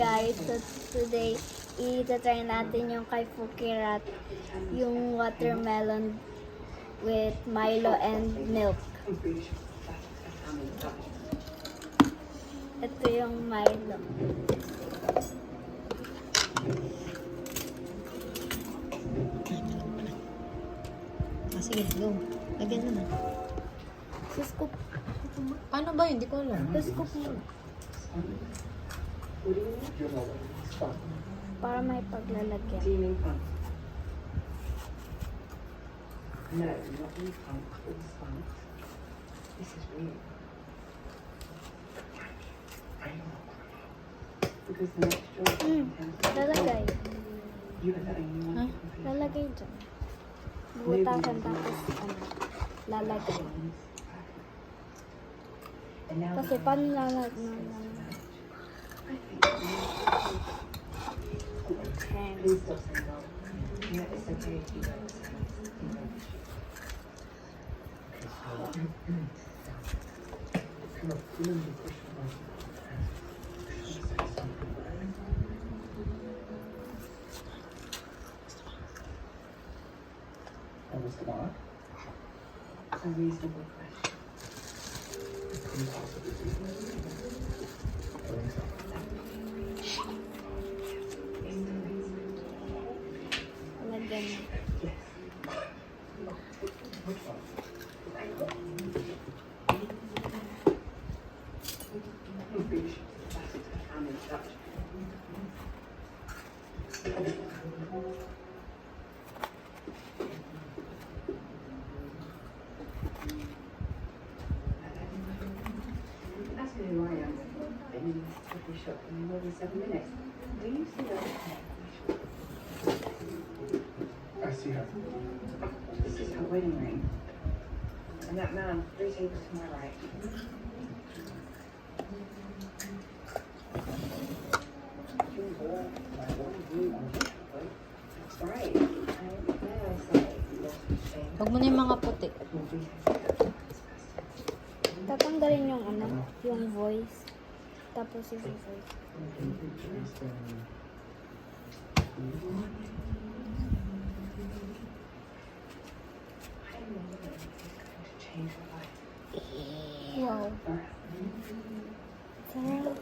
guys, so today i-try natin yung kay Fukirat, yung watermelon with Milo and milk. Ito yung Milo. Sige, go. Lagyan mo na. Scoop. Paano ba yun? Hindi ko alam. Scoop mo. Para may paglalagyan. No, not in front, all front. This is weird. Because the next job Lalagay. you are the only one Huh? who can Lalagay dyan. Butasan tapos lalagay. And now Kasi paano lalagay? Okay. please stop saying no. Yeah, it's okay if you don't say English. What was the mark? It's a reasonable question. Lalagyan mo. Ask me who I am. Been in this coffee shop for more than 7 minutes. Do you see that? I see her. This is her wedding ring. And that man, 3 tables to my right. That's right. Huwag mo na yung mga puti. Tatanggalin yung yung voice. Tapos yung voice. Wow. Sarap.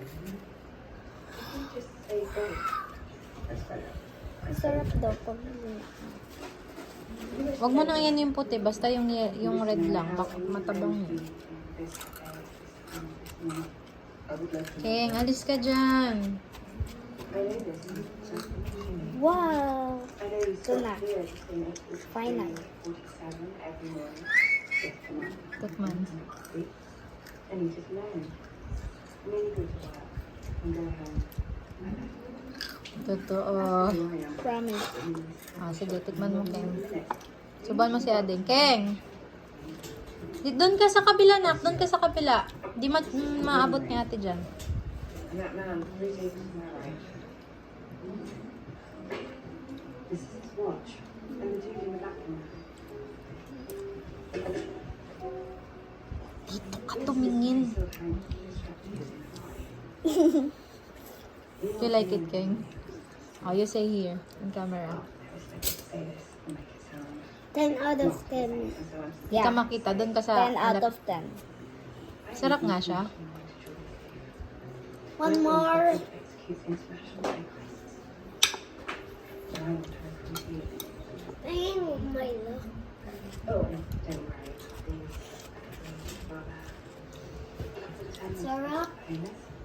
Sarap daw pag Huwag mo na yan yung puti. Basta yung red lang. Baka matabang yun. Keng, alis ka dyan. wow. Ito na. Final. Tikman. And you just learn. And then you go to work and go home. Totoo. Who I am. Promise. Ah, sige, tikman mo, Keng. Suban mo si Ading. Keng! Doon ka sa kabila, nak. Doon ka sa kabila. Di maabot ni ate dyan. And that man, 3 tables to my right. This is his watch. And the dude in the back of him. Dito ka tumingin. Do you like it, Keng? Oh, you say here, in camera. 10 out of 10. Hindi ka makita. Doon ka sa... 10 out of 10. Sarap nga siya. One more. Ayun, Milo. Oh, no, don't worry. Sarap. Famous.